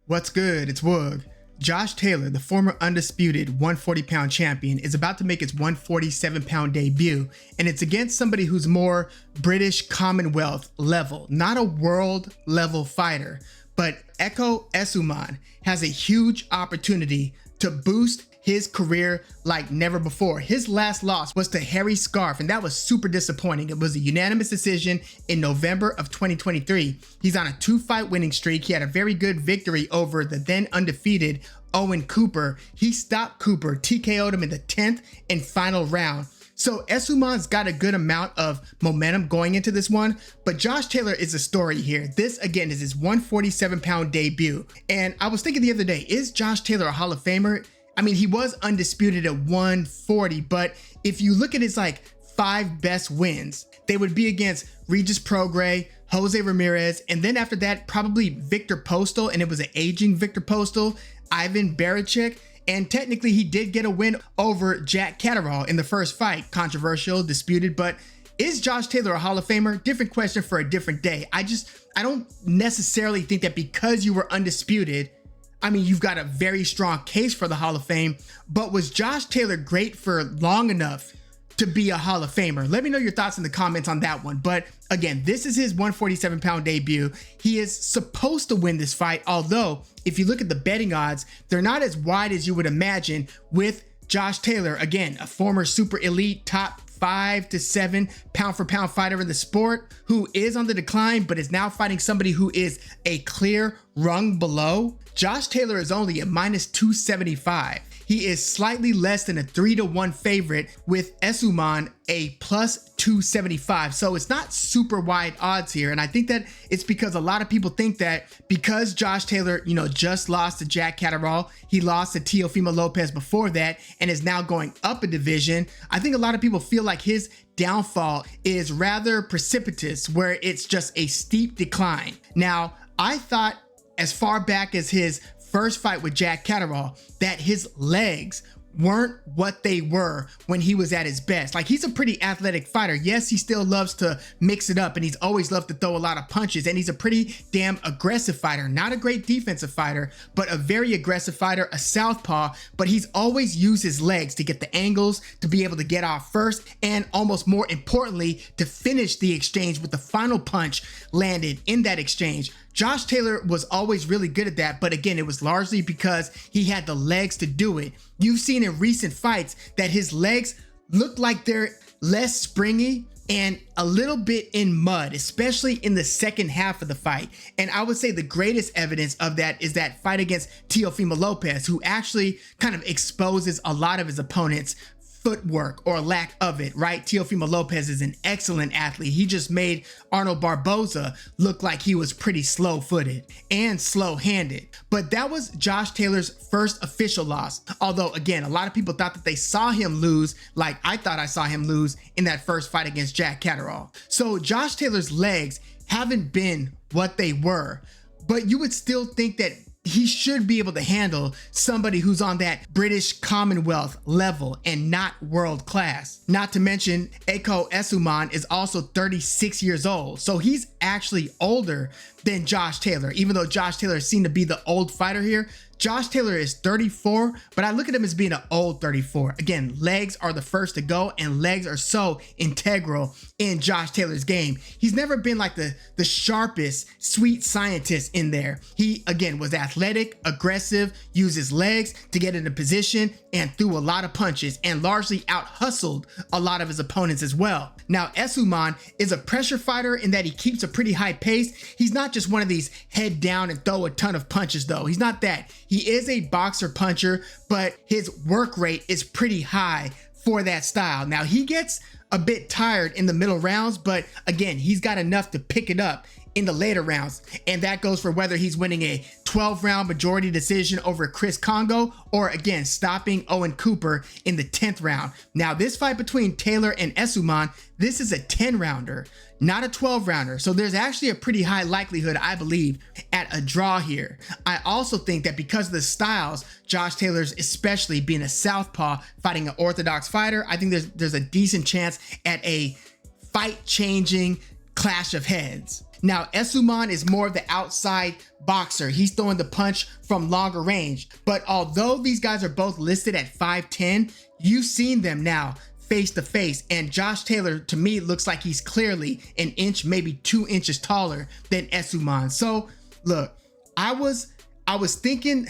What's good? It's Woog. Josh Taylor, the former undisputed 140-pound champion, is about to make his 147-pound debut, and it's against somebody who's more British Commonwealth level, not a world level fighter. But Ekow Essuman has a huge opportunity to boost his career like never before. His last loss was to Harry Scarf, and that was super disappointing. It was a unanimous decision in November of 2023. He's on a 2-fight winning streak. He had a very good victory over the then undefeated Owen Cooper. He stopped Cooper, TKO'd him in the 10th and final round. So Essuman's got a good amount of momentum going into this one, but Josh Taylor is a story here. This again is his 147-pound debut. And I was thinking the other day, is Josh Taylor a Hall of Famer? I mean, he was undisputed at 140, but if you look at his like 5 best wins, they would be against Regis Prograis, Jose Ramirez, and then after that, probably Victor Postal, and it was an aging Victor Postal, Ivan Barichek, and technically he did get a win over Jack Catterall in the first fight. Controversial, disputed, but is Josh Taylor a Hall of Famer? Different question for a different day. I don't necessarily think that because you were undisputed, I mean, you've got a very strong case for the Hall of Fame, but was Josh Taylor great for long enough to be a Hall of Famer? Let me know your thoughts in the comments on that one. But again, this is his 147-pound debut. He is supposed to win this fight, although if you look at the betting odds, they're not as wide as you would imagine with Josh Taylor. Again, a former super elite top 5 to 7 pound for pound fighter in the sport who is on the decline, but is now fighting somebody who is a clear rung below. Josh Taylor is only a -275. He is slightly less than a 3-1 favorite, with Essuman a +275. So it's not super wide odds here. And I think that it's because a lot of people think that because Josh Taylor, just lost to Jack Catterall, he lost to Teofimo Lopez before that, and is now going up a division. I think a lot of people feel like his downfall is rather precipitous, where it's just a steep decline. Now, I thought as far back as his first fight with Jack Catterall that his legs weren't what they were when he was at his best. Like, he's a pretty athletic fighter. Yes, he still loves to mix it up, and he's always loved to throw a lot of punches, and he's a pretty damn aggressive fighter. Not a great defensive fighter, but a very aggressive fighter, a southpaw, but he's always used his legs to get the angles, to be able to get off first, and almost more importantly, to finish the exchange with the final punch landed in that exchange. Josh Taylor was always really good at that, but again, it was largely because he had the legs to do it. You've seen in recent fights that his legs look like they're less springy and a little bit in mud, especially in the second half of the fight. And I would say the greatest evidence of that is that fight against Teofimo Lopez, who actually kind of exposes a lot of his opponents' footwork or lack of it, right? Teofimo Lopez is an excellent athlete. He just made Arnold Barboza look like he was pretty slow-footed and slow-handed. But that was Josh Taylor's first official loss. Although, again, a lot of people thought that they saw him lose, like I thought I saw him lose in that first fight against Jack Catterall. So Josh Taylor's legs haven't been what they were, but you would still think that he should be able to handle somebody who's on that British Commonwealth level and not world class. Not to mention, Ekow Essuman is also 36 years old. So he's actually older than Josh Taylor. Even though Josh Taylor seemed to be the old fighter here, Josh Taylor is 34, but I look at him as being an old 34. Again, legs are the first to go, and legs are so integral in Josh Taylor's game. He's never been like the sharpest, sweet scientist in there. He, again, was athletic, aggressive, used his legs to get into position, and threw a lot of punches, and largely out-hustled a lot of his opponents as well. Now, Essuman is a pressure fighter in that he keeps a pretty high pace. He's not just one of these head down and throw a ton of punches, though. He's not that. He is a boxer puncher, but his work rate is pretty high for that style. Now, he gets a bit tired in the middle rounds, but again, he's got enough to pick it up in the later rounds. And that goes for whether he's winning a 12-round majority decision over Chris Congo, or again, stopping Owen Cooper in the 10th round. Now, this fight between Taylor and Essuman, this is a 10-rounder, not a 12-rounder. So there's actually a pretty high likelihood, I believe, at a draw here. I also think that because of the styles, Josh Taylor's, especially being a southpaw fighting an orthodox fighter, I think there's a decent chance at a fight-changing clash of heads. Now, Essuman is more of the outside boxer. He's throwing the punch from longer range. But although these guys are both listed at 5'10", you've seen them now face to face, and Josh Taylor to me looks like he's clearly an inch, maybe 2 inches taller than Essuman. So look, I was thinking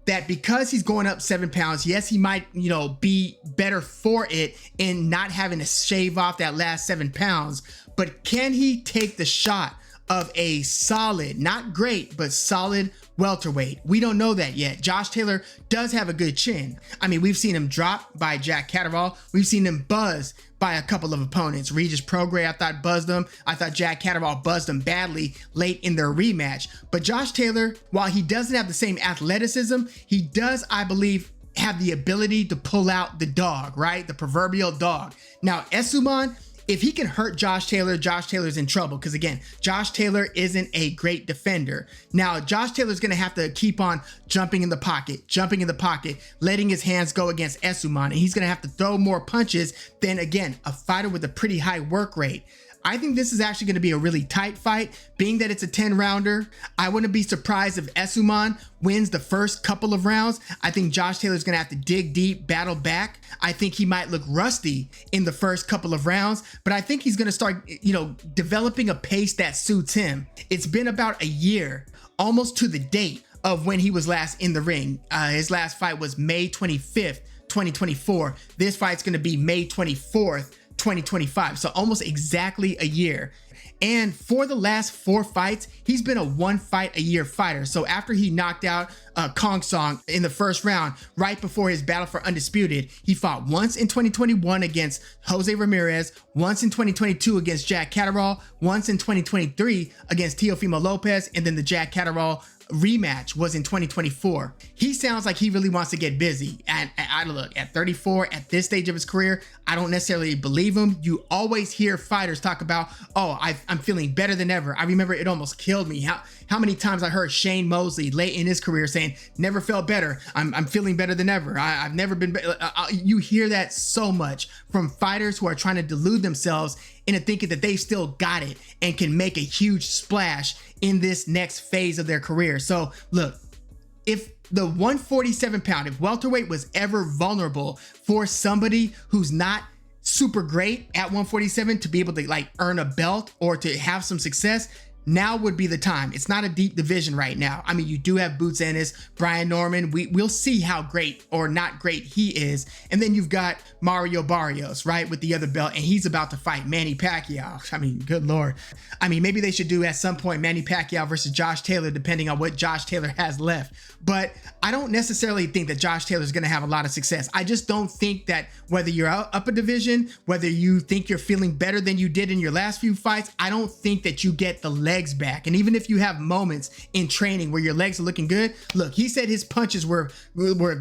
that because he's going up 7 pounds, yes, he might, be better for it in not having to shave off that last 7 pounds, but can he take the shot of a solid, not great, but solid welterweight? We don't know that yet. Josh Taylor does have a good chin. I mean, we've seen him drop by Jack Catterall. We've seen him buzz by a couple of opponents. Regis Prograis, I thought, buzzed him. I thought Jack Catterall buzzed him badly late in their rematch. But Josh Taylor, while he doesn't have the same athleticism, he does, I believe, have the ability to pull out the dog, right? The proverbial dog. Now, Essuman, if he can hurt Josh Taylor's in trouble, because again, Josh Taylor isn't a great defender. Now, Josh Taylor's gonna have to keep on jumping in the pocket, letting his hands go against Essuman, and he's gonna have to throw more punches than, again, a fighter with a pretty high work rate. I think this is actually going to be a really tight fight, being that it's a 10-rounder. I wouldn't be surprised if Essuman wins the first couple of rounds. I think Josh Taylor's going to have to dig deep, battle back. I think he might look rusty in the first couple of rounds, but I think he's going to start, developing a pace that suits him. It's been about a year, almost to the date of when he was last in the ring. His last fight was May 25th, 2024. This fight's going to be May 24th, 2025, so almost exactly a year. And for the last 4 fights, he's been a 1 fight a year fighter. So after he knocked out Kong Song in the first round, right before his battle for Undisputed, he fought once in 2021 against Jose Ramirez, once in 2022 against Jack Catterall, once in 2023 against Teofimo Lopez, and then the Jack Catterall rematch was in 2024. He sounds like he really wants to get busy. And I look, at 34, at this stage of his career, I don't necessarily believe him. You always hear fighters talk about, oh, I'm feeling better than ever. I remember it almost killed me. How many times I heard Shane Mosley late in his career saying, never felt better. I'm feeling better than ever. I've never been better. You hear that so much from fighters who are trying to delude themselves into thinking that they still got it and can make a huge splash in this next phase of their career. So look, if the 147 pound, if welterweight was ever vulnerable for somebody who's not super great at 147 to be able to earn a belt or to have some success, now would be the time. It's not a deep division right now. I mean, you do have Bout Ennis, Brian Norman. We'll see how great or not great he is. And then you've got Mario Barrios, right, with the other belt, and he's about to fight Manny Pacquiao. I mean, good Lord. I mean, maybe they should do at some point Manny Pacquiao versus Josh Taylor, depending on what Josh Taylor has left. But I don't necessarily think that Josh Taylor is going to have a lot of success. I just don't think that whether you're up a division, whether you think you're feeling better than you did in your last few fights, I don't think that you get the legs back. And even if you have moments in training where your legs are looking good, look, he said his punches were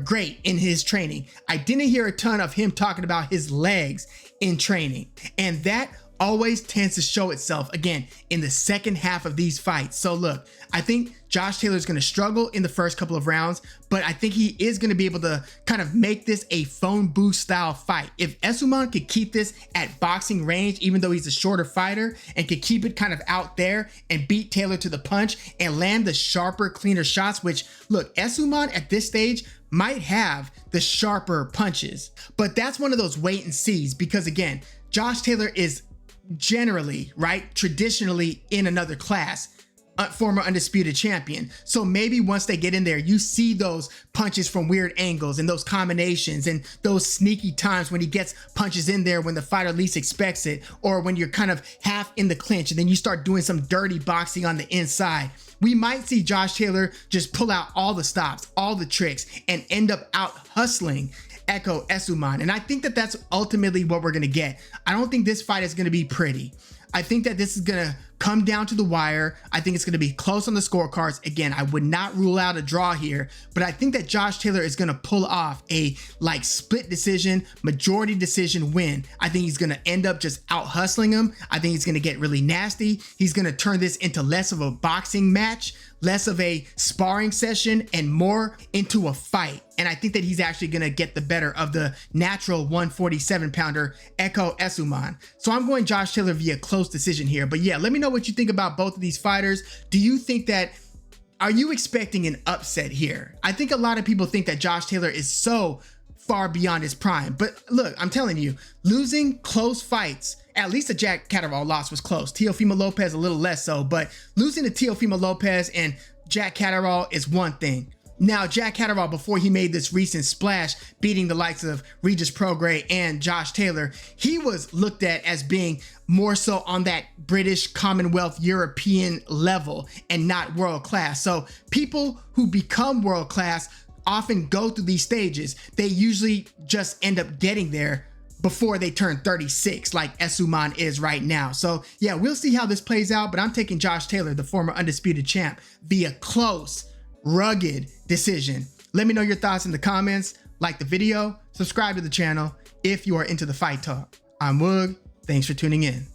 great in his training. I didn't hear a ton of him talking about his legs in training. And that always tends to show itself again in the second half of these fights. So look, I think Josh Taylor is going to struggle in the first couple of rounds, but I think he is going to be able to kind of make this a phone booth style fight. If Essuman could keep this at boxing range, even though he's a shorter fighter, and could keep it kind of out there and beat Taylor to the punch and land the sharper, cleaner shots, which look, Essuman at this stage might have the sharper punches, but that's one of those wait and sees, because again, Josh Taylor is generally, right, traditionally in another class, former undisputed champion. So maybe once they get in there, you see those punches from weird angles and those combinations and those sneaky times when he gets punches in there when the fighter least expects it, or when you're kind of half in the clinch and then you start doing some dirty boxing on the inside. We might see Josh Taylor just pull out all the stops, all the tricks, and end up out hustling Ekow Essuman. And I think that that's ultimately what we're going to get. I don't think this fight is going to be pretty. I think that this is going to come down to the wire. I think it's going to be close on the scorecards. Again, I would not rule out a draw here, but I think that Josh Taylor is going to pull off a split decision, majority decision win. I think he's going to end up just out hustling him. I think he's going to get really nasty. He's going to turn this into less of a boxing match, less of a sparring session, and more into a fight. And I think that he's actually going to get the better of the natural 147 pounder Ekow Essuman. So I'm going Josh Taylor via close decision here. But yeah, let me know what what you think about both of these fighters. Do you think that, are you expecting an upset here? I think a lot of people think that Josh Taylor is so far beyond his prime, but look, I'm telling you, losing close fights, at least the Jack Catterall loss was close. Teofimo Lopez a little less so, but losing to Teofimo Lopez and Jack Catterall is one thing. Now, Jack Catterall, before he made this recent splash, beating the likes of Regis Prograis and Josh Taylor, he was looked at as being more so on that British, Commonwealth, European level and not world class. So people who become world class often go through these stages. They usually just end up getting there before they turn 36, like Essuman is right now. So yeah, we'll see how this plays out, but I'm taking Josh Taylor, the former undisputed champ, via close, rugged decision. Let me know your thoughts in the comments, like the video, subscribe to the channel if you are into the fight talk. I'm Woog, thanks for tuning in.